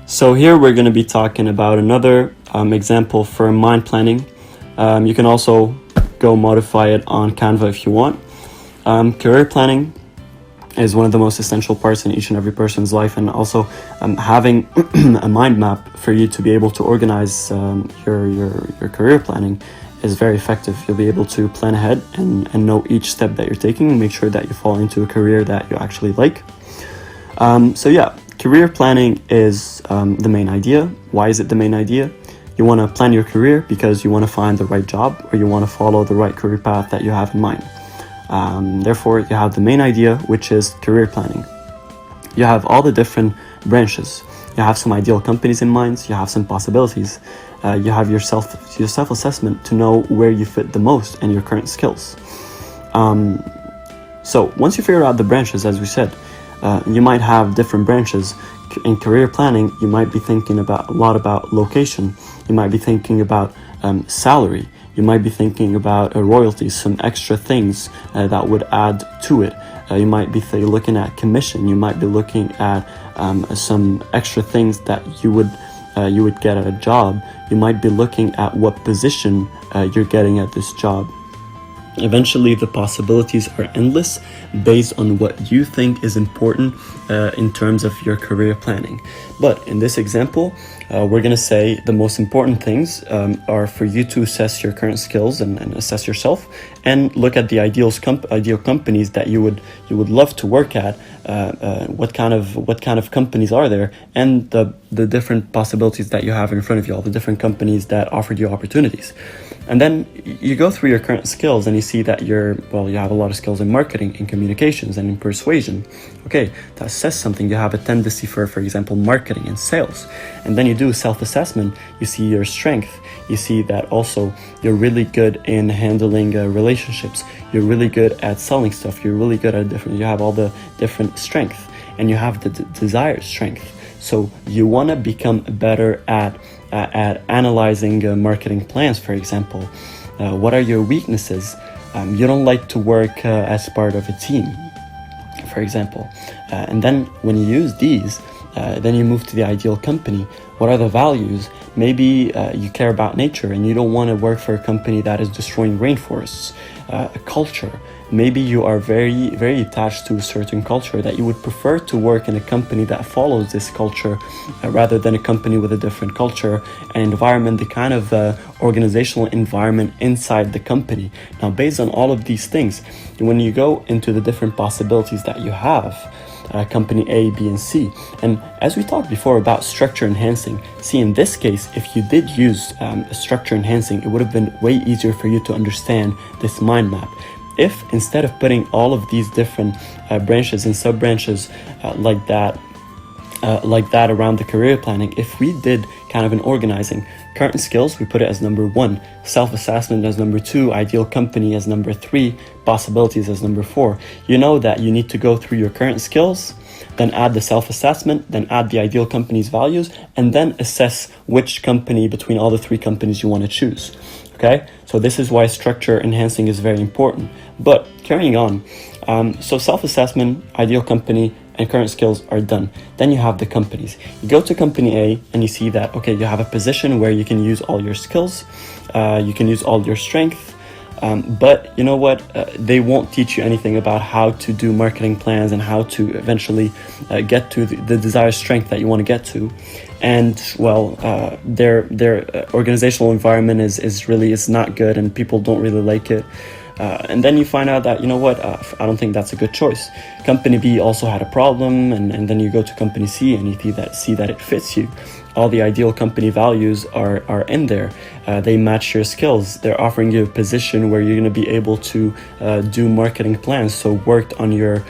So here we're going to be talking about another example for mind planning. You can also go modify it on Canva if you want. Career planning is one of the most essential parts in each and every person's life, and also having a mind map for you to be able to organize your career planning is very effective. You'll be able to plan ahead and know each step that you're taking and make sure that you fall into a career that you actually like. Career planning is the main idea. Why is it the main idea? You want to plan your career because you want to find the right job, or you want to follow the right career path that you have in mind. Therefore, you have the main idea, which is career planning. You have all the different branches. You have some ideal companies in mind. You have some possibilities. You have your self-assessment to know where you fit the most and your current skills. So once you figure out the branches, as we said, you might have different branches. In career planning, you might be thinking a lot about location. You might be thinking about salary. You might be thinking about royalties, some extra things that would add to it. You might be looking at commission. You might be looking at some extra things that you would get at a job. You might be looking at what position you're getting at this job. Eventually, the possibilities are endless based on what you think is important in terms of your career planning. But in this example, we're going to say the most important things are for you to assess your current skills and assess yourself, and look at the ideal companies that you would love to work at. What kind of companies are there, and the different possibilities that you have in front of you, all the different companies that offered you opportunities. And then you go through your current skills and you see that you have a lot of skills in marketing, in communications, and in persuasion. Okay, that says something. You have a tendency for example, marketing and sales. And then you do a self-assessment. You see your strength. You see that also you're really good in handling relationships. You're really good at selling stuff. You're really good at you have all the different strength, and you have the desired strength. So you want to become better at analyzing marketing plans, for example. What are your weaknesses? You don't like to work as part of a team, for example. And then when you use these, then you move to the ideal company. What are the values? Maybe you care about nature and you don't want to work for a company that is destroying rainforests. A culture. Maybe you are very, very attached to a certain culture that you would prefer to work in a company that follows this culture rather than a company with a different culture and environment, the kind of organizational environment inside the company. Now, based on all of these things, when you go into the different possibilities that you have, company A, B, and C. And as we talked before about structure enhancing, see, in this case, if you did use structure enhancing, it would have been way easier for you to understand this mind map. If instead of putting all of these different branches and sub-branches like that around the career planning, if we did kind of an organizing, current skills, we put it as number 1, self-assessment as number 2, ideal company as number 3, possibilities as number 4. You know that you need to go through your current skills, then add the self-assessment, then add the ideal company's values, and then assess which company between all the 3 companies you want to choose. Okay, so this is why structure enhancing is very important. But carrying on, so self-assessment, ideal company, and current skills are done. Then you have the companies. You go to company A and you see that, okay, you have a position where you can use all your skills, you can use all your strength, but you know what? They won't teach you anything about how to do marketing plans and how to eventually get to the desired strength that you want to get to. And their organizational environment is not good, and people don't really like it. And then you find out that, you know what, I don't think that's a good choice. Company B also had a problem, and then you go to company C and you see that it fits you. All the ideal company values are in there. They match your skills. They're offering you a position where you're going to be able to do marketing plans, so worked on your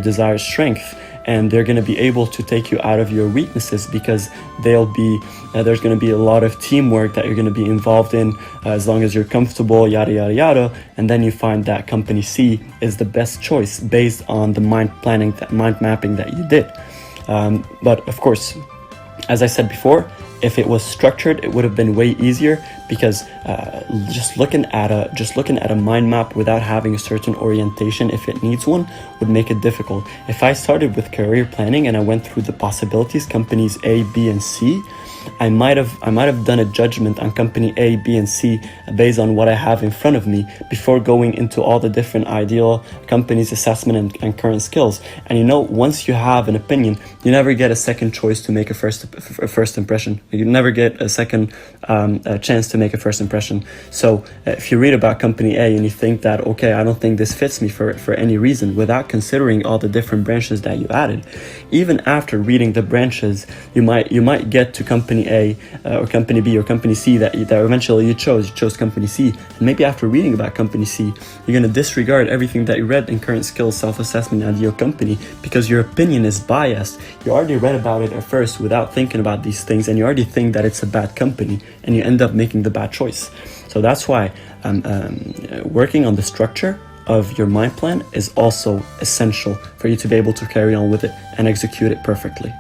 desired strength. And they're going to be able to take you out of your weaknesses because there's going to be a lot of teamwork that you're going to be involved in as long as you're comfortable, yada, yada, yada. And then you find that company C is the best choice based on the mind mapping that you did. But of course, As I said before, if it was structured, it would have been way easier, because just looking at a mind map without having a certain orientation, if it needs one, would make it difficult. If I started with career planning and I went through the possibilities, companies A, B, and C, I might have done a judgment on company A, B, and C based on what I have in front of me before going into all the different ideal companies, assessment, and current skills. And you know, once you have an opinion, you never get a second choice to make a first impression. You never get a second chance to make a first impression. So if you read about company A and you think that, okay, I don't think this fits me for any reason, without considering all the different branches that you added, even after reading the branches, you might get to company A or company B or company C that eventually you chose company C, and maybe after reading about company C, you're going to disregard everything that you read in current skills, self-assessment, and ideal company, because your opinion is biased. You already read about it at first without thinking about these things, and you already think that it's a bad company, and you end up making the bad choice. So that's why working on the structure of your mind plan is also essential for you to be able to carry on with it and execute it perfectly.